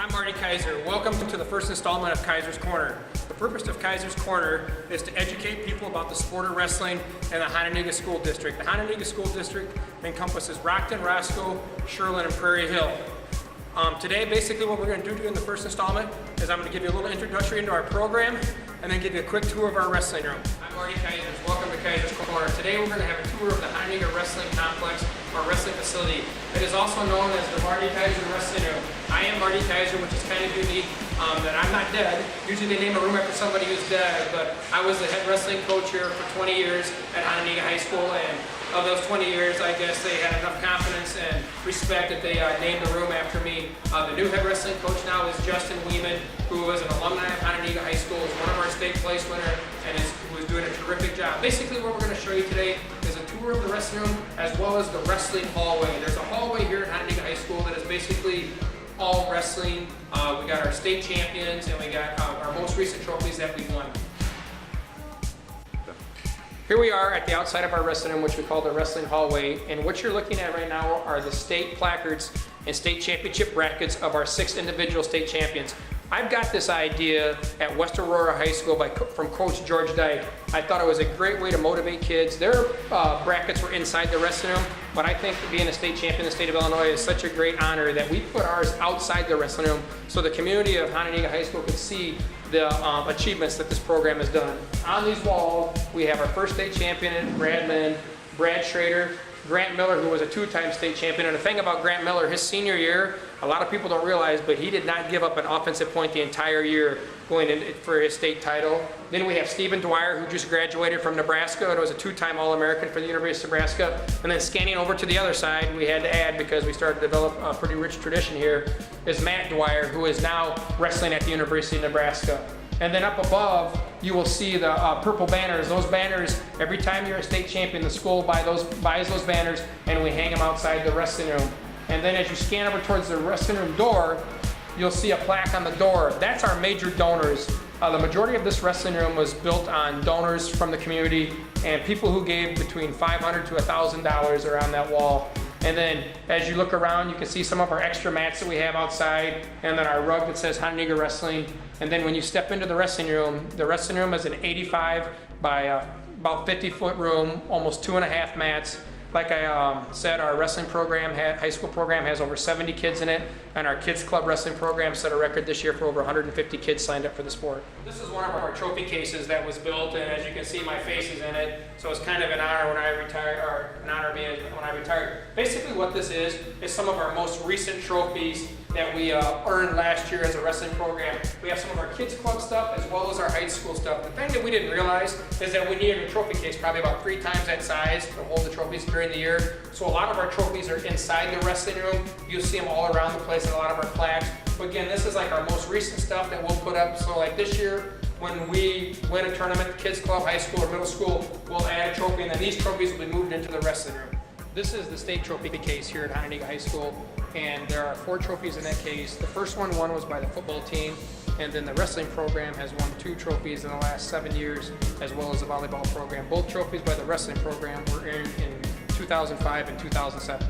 I'm Marty Kaiser. Welcome to the first installment of Kaiser's Corner. The purpose of Kaiser's Corner is to educate people about the sport of wrestling in the Hononegah School District. The Hononegah School District encompasses Rockton, Roscoe, Sherland, and Prairie Hill. Today, basically what we're going to do in the first installment is I'm going to give you a little introductory into our program and then give you a quick tour of our wrestling room. I'm Marty Kaiser. Welcome to Kaiser's Corner. Today we're going to have a tour of the Hononegah Wrestling Complex, our wrestling facility. It is also known as the Marty Kaiser Wrestling Room. I am Marty Kaiser, which is kind of unique, that I'm not dead. Usually they name a room after somebody who's dead, but I was the head wrestling coach here for 20 years at Hononegah High School, and of those 20 years, I guess they had enough confidence and respect that they named the room after me. The new head wrestling coach now is Justin Weeman, who was an alumni of Hononegah High School, is one of our state place winners, and who is doing a terrific job. Basically what we're going to show you today is a tour of the wrestling room as well as the wrestling hallway. There's a hallway here at Hononegah High School that is basically all wrestling. We got our state champions and we got our most recent trophies that we've won. Here we are at the outside of our wrestling room, which we call the wrestling hallway, and what you're looking at right now are the state placards and state championship brackets of our 6 individual state champions. I've got this idea at West Aurora High School from Coach George Dyke. I thought it was a great way to motivate kids. Their brackets were inside the wrestling room, but I think being a state champion in the state of Illinois is such a great honor that we put ours outside the wrestling room so the community of Hononegah High School could see the achievements that this program has done. On these walls, we have our first state champion, Brad Schrader, Grant Miller, who was a 2-time state champion. And the thing about Grant Miller, his senior year, a lot of people don't realize, but he did not give up an offensive point the entire year going in for his state title. Then we have Stephen Dwyer, who just graduated from Nebraska and was a 2-time All-American for the University of Nebraska. And then scanning over to the other side, we had to add, because we started to develop a pretty rich tradition here, is Matt Dwyer, who is now wrestling at the University of Nebraska. And then up above, you will see the purple banners. Those banners, every time you're a state champion, the school buys those banners and we hang them outside the wrestling room. And then as you scan over towards the wrestling room door, you'll see a plaque on the door. That's our major donors. The majority of this wrestling room was built on donors from the community and people who gave between $500 to $1,000 are on that wall. And then as you look around, you can see some of our extra mats that we have outside, and then our rug that says Hononegah Wrestling. And then when you step into the wrestling room is an 85 by about 50-foot room, almost 2.5 mats. Like I said, our wrestling program, high school program, has over 70 kids in it, and our kids club wrestling program set a record this year for over 150 kids signed up for the sport. This is one of our trophy cases that was built, and as you can see, my face is in it, so it's kind of an honor when I retire, or an honor when I retired. Basically what this is some of our most recent trophies that we earned last year as a wrestling program. We have some of our kids club stuff as well as our high school stuff. The thing that we didn't realize is that we needed a trophy case probably about 3 times that size to hold the trophies during the year. So a lot of our trophies are inside the wrestling room. You'll see them all around the place and a lot of our plaques. But again, this is like our most recent stuff that we'll put up. So like this year, when we win a tournament, kids club, high school, or middle school, we'll add a trophy, and then these trophies will be moved into the wrestling room. This is the state trophy case here at Hononegah High School, and there are 4 trophies in that case. The first one won was by the football team, and then the wrestling program has won 2 trophies in the last 7 years, as well as the volleyball program. Both trophies by the wrestling program were earned in 2005 and 2007.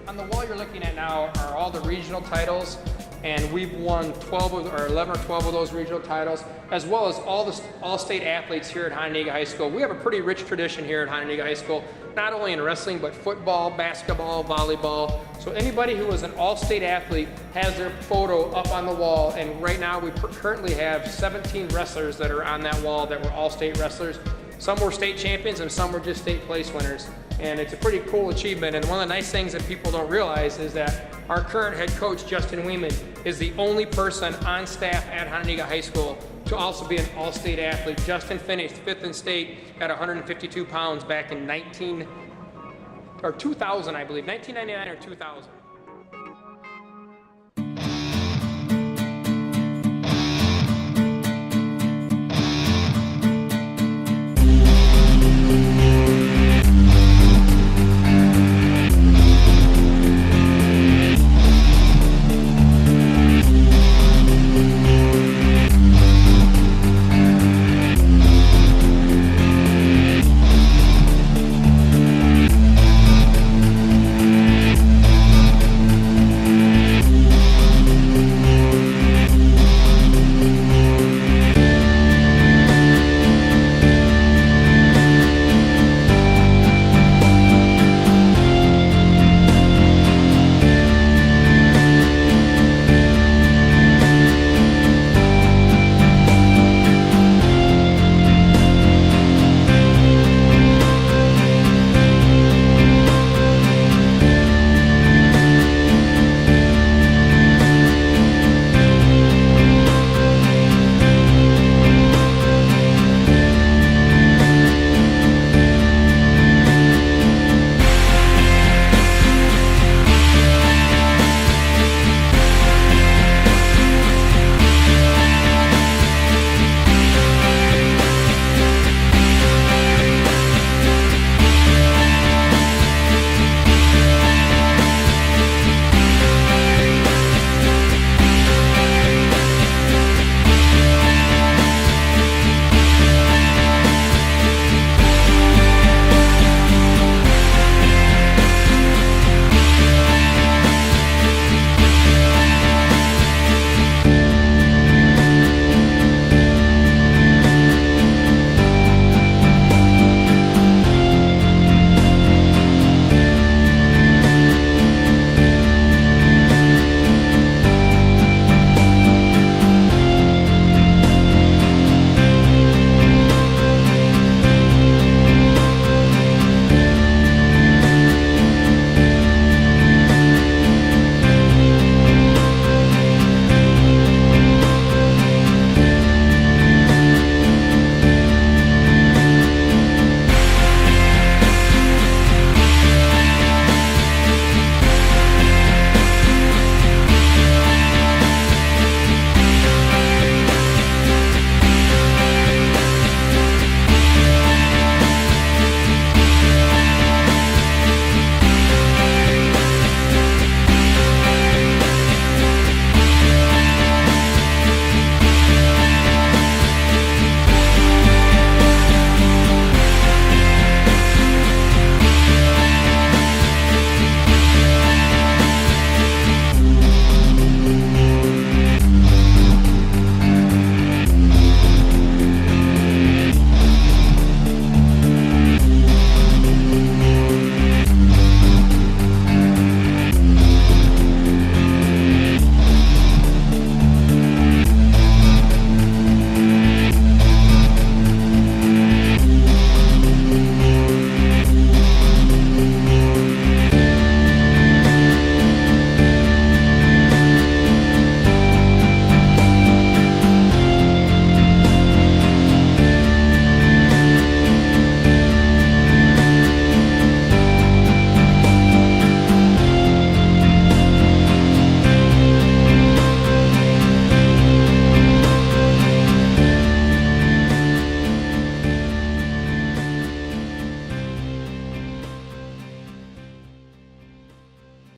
On the wall you're looking at now are all the regional titles, and we've won 11 or 12 of those regional titles, as well as all state athletes here at Hononegah High School. We have a pretty rich tradition here at Hononegah High School, not only in wrestling, but football, basketball, volleyball. So anybody who is an all-state athlete has their photo up on the wall, and right now we currently have 17 wrestlers that are on that wall that were all-state wrestlers. Some were state champions and some were just state place winners. And it's a pretty cool achievement, and one of the nice things that people don't realize is that our current head coach, Justin Weeman, is the only person on staff at Hononegah High School to also be an all-state athlete. Justin finished 5th in state at 152 pounds back in 2000, I believe, 1999 or 2000.